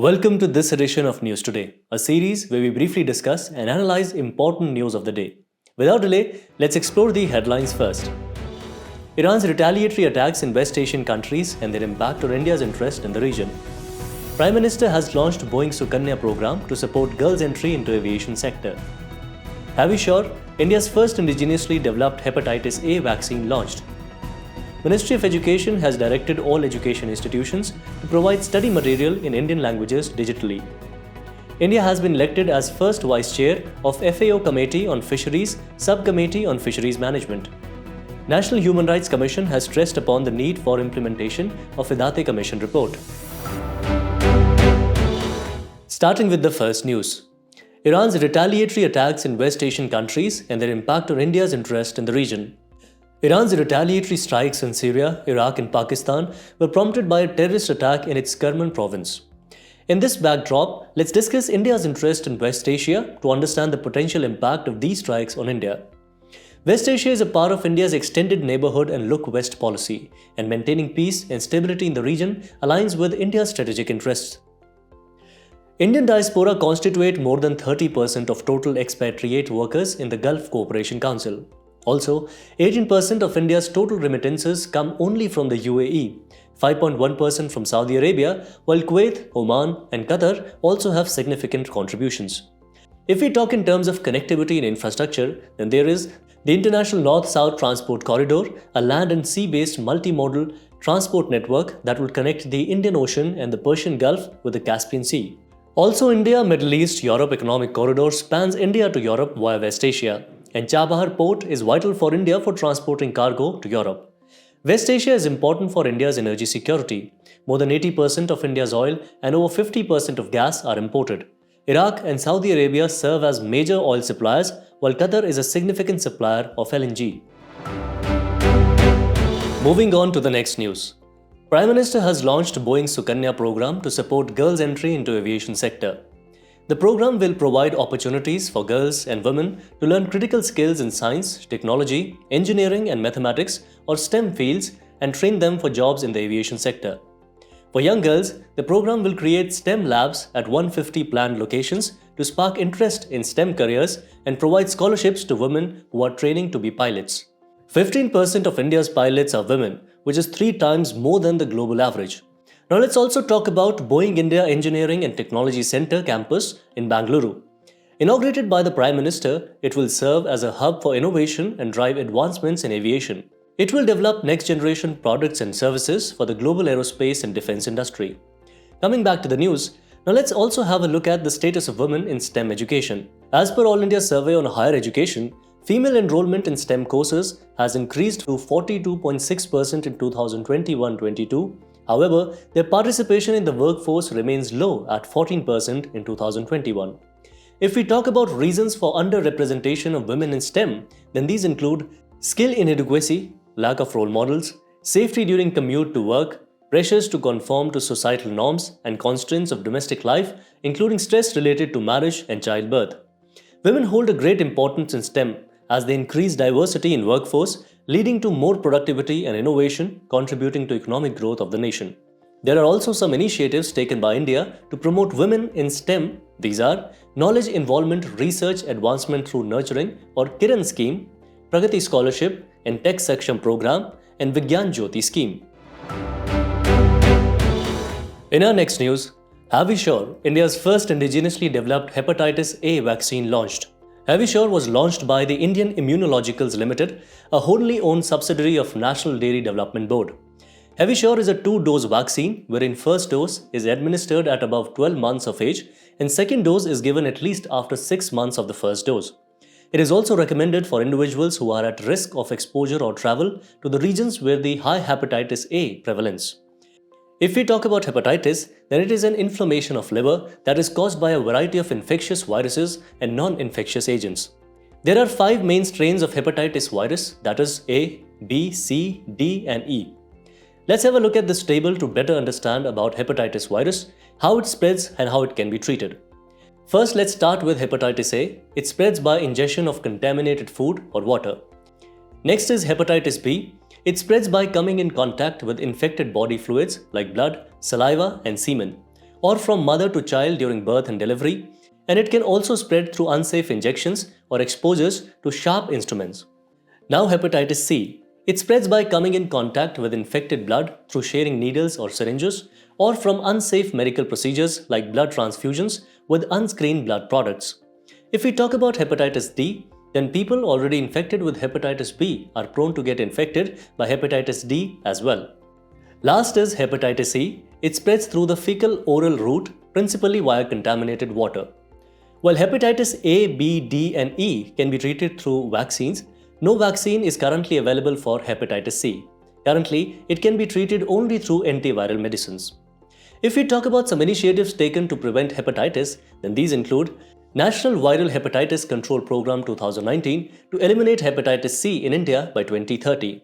Welcome to this edition of News Today, a series where we briefly discuss and analyze important news of the day. Without delay, let's explore the headlines first. Iran's retaliatory attacks in West Asian countries and their impact on India's interest in the region. Prime Minister has launched Boeing Sukanya program to support girls' entry into aviation sector. Havisure, India's first indigenously developed Hepatitis A vaccine launched. Ministry of Education has directed all education institutions to provide study material in Indian languages digitally. India has been elected as first Vice Chair of FAO Committee on Fisheries, Subcommittee on Fisheries Management. National Human Rights Commission has stressed upon the need for implementation of Vedate Commission report. Starting with the first news. Iran's retaliatory attacks in West Asian countries and their impact on India's interest in the region. Iran's retaliatory strikes in Syria, Iraq and Pakistan were prompted by a terrorist attack in its Kerman province. In this backdrop, let's discuss India's interest in West Asia to understand the potential impact of these strikes on India. West Asia is a part of India's extended neighborhood and look west policy, and maintaining peace and stability in the region aligns with India's strategic interests. Indian diaspora constitute more than 30% of total expatriate workers in the Gulf Cooperation Council. Also, 18% of India's total remittances come only from the UAE, 5.1% from Saudi Arabia, while Kuwait, Oman, and Qatar also have significant contributions. If we talk in terms of connectivity and infrastructure, then there is the International North-South Transport Corridor, a land and sea-based multimodal transport network that will connect the Indian Ocean and the Persian Gulf with the Caspian Sea. Also, India, Middle East, Europe Economic Corridor spans India to Europe via West Asia. And Chabahar port is vital for India for transporting cargo to Europe. West Asia is important for India's energy security. More than 80% of India's oil and over 50% of gas are imported. Iraq and Saudi Arabia serve as major oil suppliers, while Qatar is a significant supplier of LNG. Moving on to the next news. Prime Minister has launched Boeing Sukanya program to support girls' entry into aviation sector. The program will provide opportunities for girls and women to learn critical skills in science, technology, engineering and mathematics or STEM fields and train them for jobs in the aviation sector. For young girls, the program will create STEM labs at 150 planned locations to spark interest in STEM careers and provide scholarships to women who are training to be pilots. 15% of India's pilots are women, which is 3 times more than the global average. Now let's also talk about Boeing India Engineering and Technology Centre campus in Bangalore. Inaugurated by the Prime Minister, it will serve as a hub for innovation and drive advancements in aviation. It will develop next-generation products and services for the global aerospace and defense industry. Coming back to the news, now let's also have a look at the status of women in STEM education. As per All India Survey on Higher Education, female enrollment in STEM courses has increased to 42.6% in 2021-22. However, their participation in the workforce remains low at 14% in 2021. If we talk about reasons for underrepresentation of women in STEM, then these include skill inadequacy, lack of role models, safety during commute to work, pressures to conform to societal norms, and constraints of domestic life, including stress related to marriage and childbirth. Women hold a great importance in STEM as they increase diversity in workforce, leading to more productivity and innovation, contributing to economic growth of the nation. There are also some initiatives taken by India to promote women in STEM. These are Knowledge Involvement Research Advancement Through Nurturing or Kiran Scheme, Pragati Scholarship and Tech Saksham Program, and Vigyan Jyoti Scheme. In our next news, Havisure, India's first indigenously developed Hepatitis A vaccine launched. Havisure was launched by the Indian Immunologicals Limited, a wholly owned subsidiary of National Dairy Development Board. Havisure is a 2-dose vaccine wherein first dose is administered at above 12 months of age and second dose is given at least after 6 months of the first dose. It is also recommended for individuals who are at risk of exposure or travel to the regions where the high hepatitis A prevalence. If we talk about hepatitis, then it is an inflammation of liver that is caused by a variety of infectious viruses and non-infectious agents. There are 5 main strains of hepatitis virus, that is A, B, C, D and E. Let's have a look at this table to better understand about hepatitis virus, how it spreads and how it can be treated. First, let's start with hepatitis A. It spreads by ingestion of contaminated food or water. Next is hepatitis B. It spreads by coming in contact with infected body fluids like blood, saliva and semen. or from mother to child during birth and delivery, and it can also spread through unsafe injections or exposures to sharp instruments. Now, hepatitis C. It spreads by coming in contact with infected blood through sharing needles or syringes, or from unsafe medical procedures like blood transfusions with unscreened blood products. If we talk about hepatitis D, then people already infected with hepatitis B are prone to get infected by hepatitis D as well. Last is hepatitis E. It spreads through the fecal oral route, principally via contaminated water. While hepatitis A, B, D, and E can be treated through vaccines, no vaccine is currently available for hepatitis C. Currently, it can be treated only through antiviral medicines. If we talk about some initiatives taken to prevent hepatitis, then these include National Viral Hepatitis Control Program 2019 to eliminate hepatitis C in India by 2030.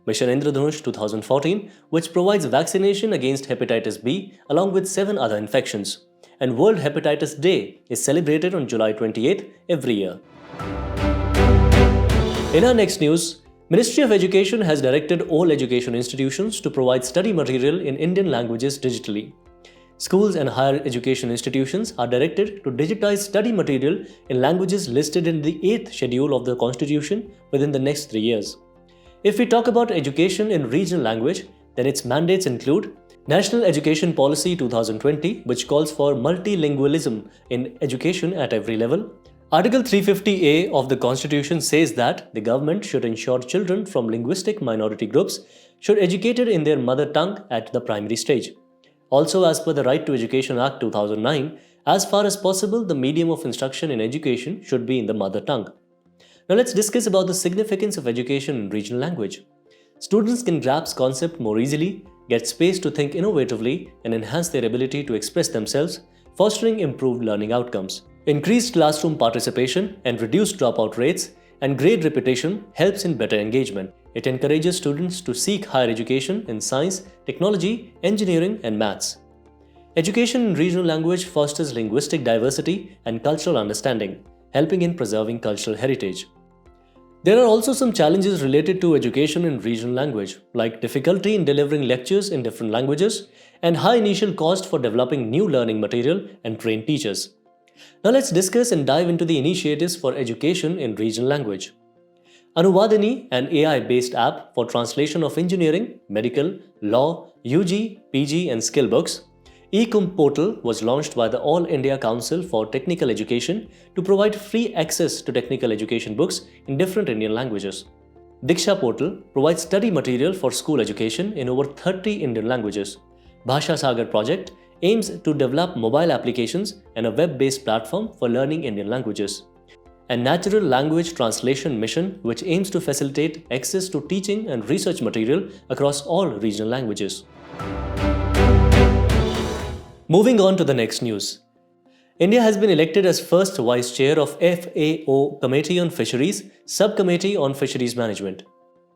Mission Indradhanush 2014, which provides vaccination against hepatitis B along with 7 other infections. And World Hepatitis Day is celebrated on July 28th every year. In our next news, Ministry of Education has directed all education institutions to provide study material in Indian languages digitally. Schools and higher education institutions are directed to digitize study material in languages listed in the 8th schedule of the Constitution within the next 3 years. If we talk about education in regional language, then its mandates include National Education Policy 2020, which calls for multilingualism in education at every level. Article 350A of the Constitution says that the government should ensure children from linguistic minority groups should be educated in their mother tongue at the primary stage. Also, as per the Right to Education Act 2009, as far as possible, the medium of instruction in education should be in the mother tongue. Now let's discuss about the significance of education in regional language. Students can grasp concepts more easily, get space to think innovatively, and enhance their ability to express themselves, fostering improved learning outcomes. Increased classroom participation and reduced dropout rates and grade repetition helps in better engagement. It encourages students to seek higher education in science, technology, engineering, and maths. Education in regional language fosters linguistic diversity and cultural understanding, helping in preserving cultural heritage. There are also some challenges related to education in regional language, like difficulty in delivering lectures in different languages and high initial cost for developing new learning material and trained teachers. Now let's discuss and dive into the initiatives for education in regional language. Anuvadini, an AI-based app for translation of engineering, medical, law, UG, PG and skill books. eCum portal was launched by the All India Council for Technical Education to provide free access to technical education books in different Indian languages. Diksha portal provides study material for school education in over 30 Indian languages. Bhasha Sagar project aims to develop mobile applications and a web-based platform for learning Indian languages. And Natural Language Translation Mission, which aims to facilitate access to teaching and research material across all regional languages. Moving on to the next news. India has been elected as first Vice Chair of FAO Committee on Fisheries, Subcommittee on Fisheries Management.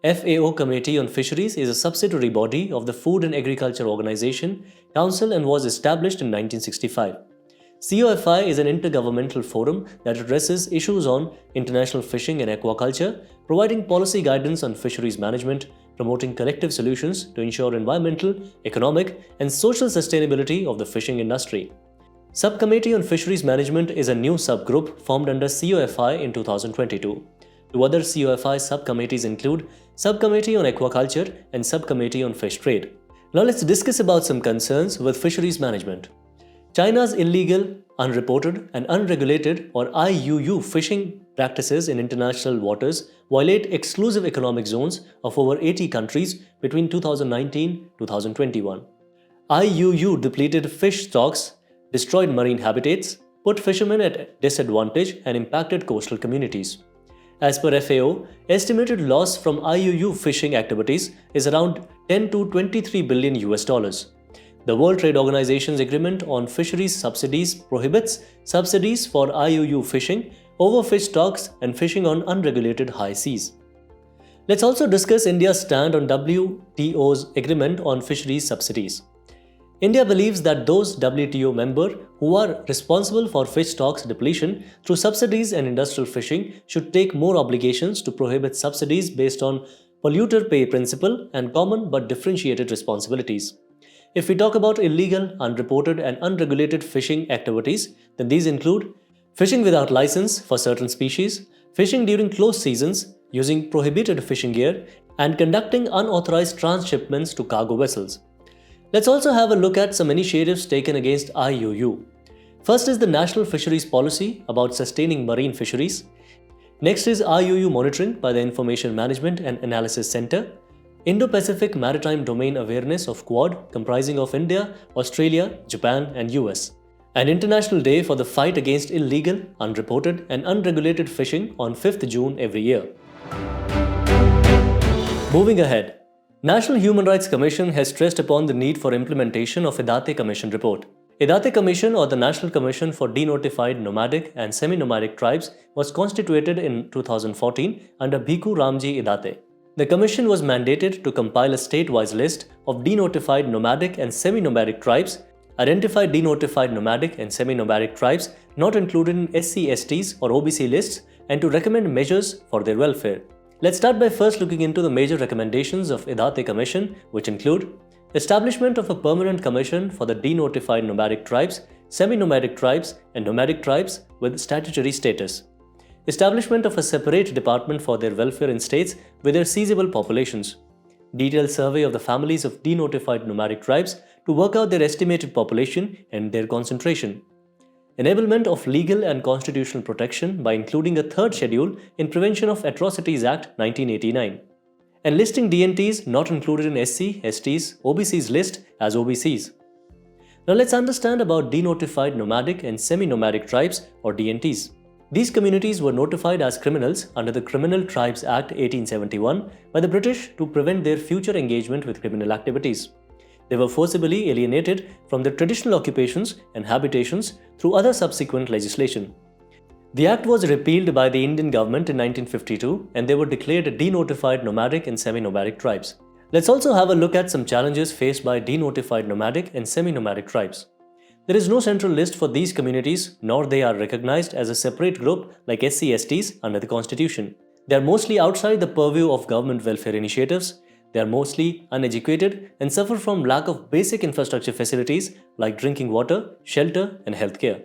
FAO Committee on Fisheries is a subsidiary body of the Food and Agriculture Organization Council and was established in 1965. COFI is an intergovernmental forum that addresses issues on international fishing and aquaculture, providing policy guidance on fisheries management, promoting collective solutions to ensure environmental, economic, and social sustainability of the fishing industry. Subcommittee on Fisheries Management is a new subgroup formed under COFI in 2022. Two other COFI subcommittees include Subcommittee on Aquaculture and Subcommittee on Fish Trade. Now let's discuss about some concerns with fisheries management. China's illegal, unreported, and unregulated or IUU fishing practices in international waters violate exclusive economic zones of over 80 countries between 2019-2021. IUU depleted fish stocks, destroyed marine habitats, put fishermen at disadvantage, and impacted coastal communities. As per FAO, estimated loss from IUU fishing activities is around 10 to 23 billion US dollars. The World Trade Organization's agreement on fisheries subsidies prohibits subsidies for IUU fishing, overfished stocks, and fishing on unregulated high seas. Let's also discuss India's stand on WTO's agreement on fisheries subsidies. India believes that those WTO members who are responsible for fish stocks depletion through subsidies and industrial fishing should take more obligations to prohibit subsidies based on polluter pay principle and common but differentiated responsibilities. If we talk about illegal, unreported, and unregulated fishing activities, then these include fishing without license for certain species, fishing during closed seasons, using prohibited fishing gear, and conducting unauthorized transshipments to cargo vessels. Let's also have a look at some initiatives taken against IUU. First is the National Fisheries Policy about sustaining marine fisheries. Next is IUU monitoring by the Information Management and Analysis Center. Indo-Pacific Maritime Domain Awareness of Quad, comprising of India, Australia, Japan, and US. An International Day for the fight against illegal, unreported, and unregulated fishing on 5th June every year. Moving ahead, National Human Rights Commission has stressed upon the need for implementation of IDATE Commission report. IDATE Commission, or the National Commission for Denotified Nomadic and Semi-Nomadic Tribes, was constituted in 2014 under Bhikkhu Ramji IDATE. The commission was mandated to compile a state-wise list of denotified nomadic and semi-nomadic tribes, identify denotified nomadic and semi-nomadic tribes not included in SC/STs or OBC lists, and to recommend measures for their welfare. Let's start by first looking into the major recommendations of IDATE Commission, which include establishment of a permanent commission for the denotified nomadic tribes, semi-nomadic tribes, and nomadic tribes with statutory status. Establishment of a separate department for their welfare in states with their seizable populations. Detailed survey of the families of denotified nomadic tribes to work out their estimated population and their concentration. Enablement of legal and constitutional protection by including a third schedule in Prevention of Atrocities Act 1989. And listing DNTs not included in SC, STs, OBCs list as OBCs. Now let's understand about denotified nomadic and semi-nomadic tribes, or DNTs. These communities were notified as criminals under the Criminal Tribes Act 1871 by the British to prevent their future engagement with criminal activities. They were forcibly alienated from their traditional occupations and habitations through other subsequent legislation. The act was repealed by the Indian government in 1952, and they were declared denotified nomadic and semi-nomadic tribes. Let's also have a look at some challenges faced by denotified nomadic and semi-nomadic tribes. There is no central list for these communities, nor they are recognized as a separate group like SC/STs under the Constitution. They are mostly outside the purview of government welfare initiatives. They are mostly uneducated and suffer from lack of basic infrastructure facilities like drinking water, shelter, and healthcare.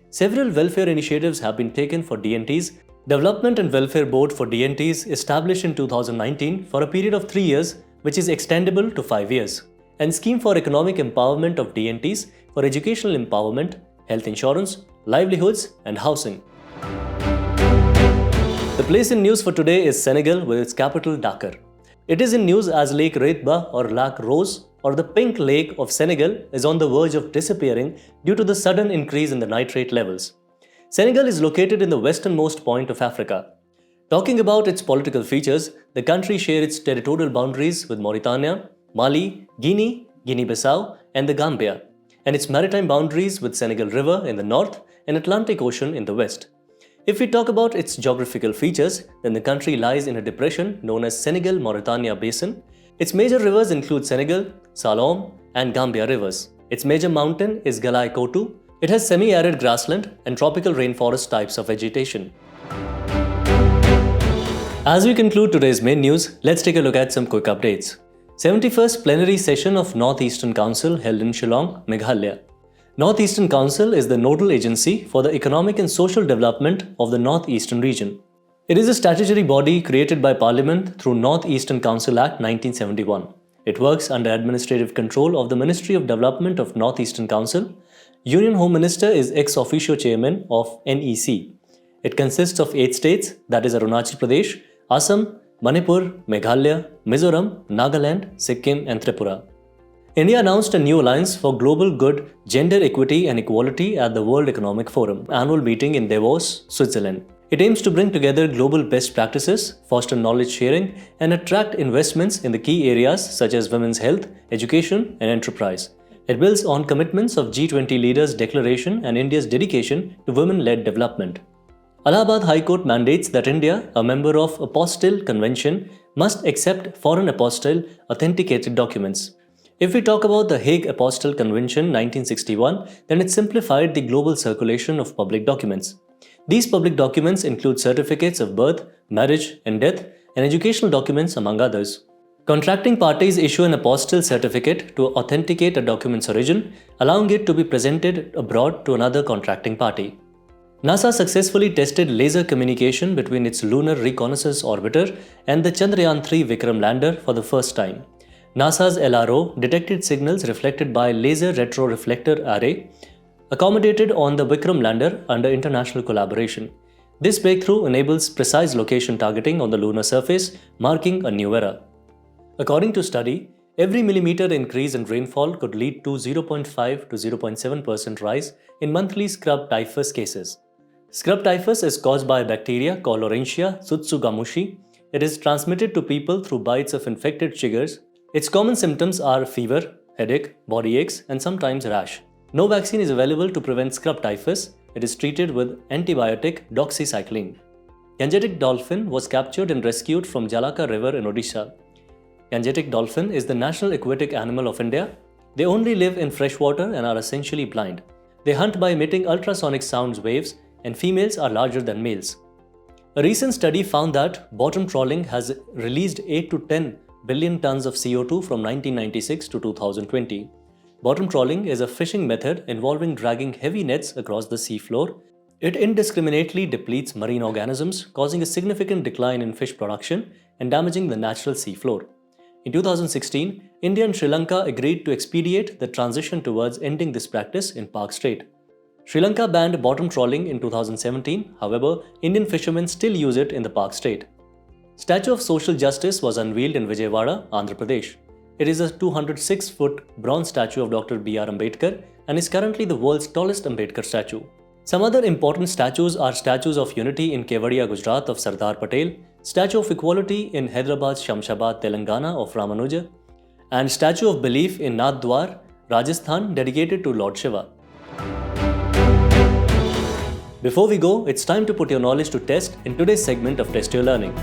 Several welfare initiatives have been taken for DNTs. Development and Welfare Board for DNTs established in 2019 for a period of 3 years, which is extendable to 5 years. And Scheme for Economic Empowerment of DNTs for educational empowerment, health insurance, livelihoods, and housing. The place in news for today is Senegal with its capital Dakar. It is in news as Lake Reitba or Lac Rose, or the Pink Lake of Senegal, is on the verge of disappearing due to the sudden increase in the nitrate levels. Senegal is located in the westernmost point of Africa. Talking about its political features, the country shares its territorial boundaries with Mauritania, Mali, Guinea, Guinea-Bissau, and the Gambia, and its maritime boundaries with Senegal River in the north and Atlantic Ocean in the west. If we talk about its geographical features, then the country lies in a depression known as Senegal-Mauritania Basin. Its major rivers include Senegal, Salom, and Gambia rivers. Its major mountain is Galai Kotu. It has semi-arid grassland and tropical rainforest types of vegetation. As we conclude today's main news, let's take a look at some quick updates. 71st Plenary Session of North-Eastern Council held in Shillong, Meghalaya. North-Eastern Council is the nodal agency for the economic and social development of the North-Eastern region. It is a statutory body created by Parliament through North-Eastern Council Act 1971. It works under administrative control of the Ministry of Development of North-Eastern Council. Union Home Minister is ex officio chairman of NEC. It consists of 8 states, that is Arunachal Pradesh, Assam, Manipur, Meghalaya, Mizoram, Nagaland, Sikkim, and Tripura. India announced a new alliance for global good, gender equity and equality at the World Economic Forum annual meeting in Davos, Switzerland. It aims to bring together global best practices, foster knowledge sharing, and attract investments in the key areas such as women's health, education, and enterprise. It builds on commitments of G20 leaders' declaration and India's dedication to women-led development. Allahabad High Court mandates that India, a member of Apostille Convention, must accept foreign apostille authenticated documents. If we talk about the Hague Apostille Convention 1961, then it simplified the global circulation of public documents. These public documents include certificates of birth, marriage, and death, and educational documents, among others. Contracting parties issue an apostille certificate to authenticate a document's origin, allowing it to be presented abroad to another contracting party. NASA successfully tested laser communication between its Lunar Reconnaissance Orbiter and the Chandrayaan-3 Vikram lander for the first time. NASA's LRO detected signals reflected by Laser Retroreflector Array, accommodated on the Vikram lander under international collaboration. This breakthrough enables precise location targeting on the lunar surface, marking a new era. According to study, every millimeter increase in rainfall could lead to 0.5 to 0.7% rise in monthly scrub typhus cases. Scrub typhus is caused by a bacteria called Laurentia tsutsugamushi. It is transmitted to people through bites of infected chiggers. Its common symptoms are fever, headache, body aches, and sometimes rash. No vaccine is available to prevent scrub typhus. It is treated with antibiotic doxycycline. Gangetic dolphin was captured and rescued from Jalaka River in Odisha. Gangetic dolphin is the national aquatic animal of India. They only live in freshwater and are essentially blind. They hunt by emitting ultrasonic sound waves, and females are larger than males. A recent study found that bottom trawling has released 8 to 10 billion tons of CO2 from 1996 to 2020. Bottom trawling is a fishing method involving dragging heavy nets across the seafloor. It indiscriminately depletes marine organisms, causing a significant decline in fish production and damaging the natural seafloor. In 2016, India and Sri Lanka agreed to expedite the transition towards ending this practice in Park Strait. Sri Lanka banned bottom trawling in 2017, however, Indian fishermen still use it in the Park Strait. Statue of Social Justice was unveiled in Vijayawada, Andhra Pradesh. It is a 206-foot bronze statue of Dr. B.R. Ambedkar and is currently the world's tallest Ambedkar statue. Some other important statues are statues of unity in Kevadia, Gujarat of Sardar Patel, Statue of Equality in Hyderabad, Shamshabad, Telangana of Ramanuja, and Statue of Belief in Nathdwar, Rajasthan dedicated to Lord Shiva. Before we go, it's time to put your knowledge to test in today's segment of Test Your Learning.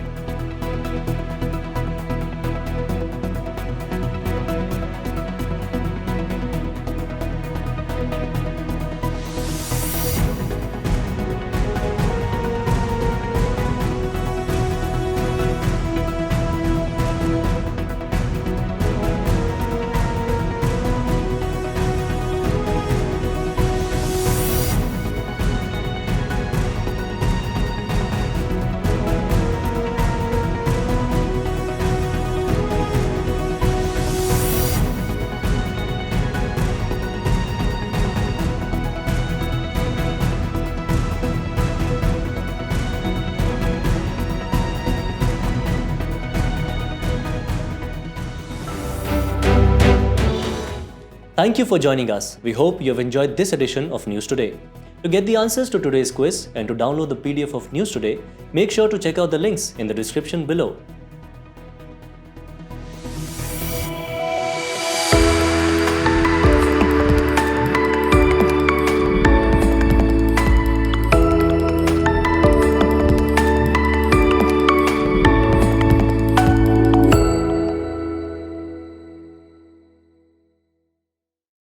Thank you for joining us. We hope you have enjoyed this edition of News Today. To get the answers to today's quiz and to download the PDF of News Today, make sure to check out the links in the description below.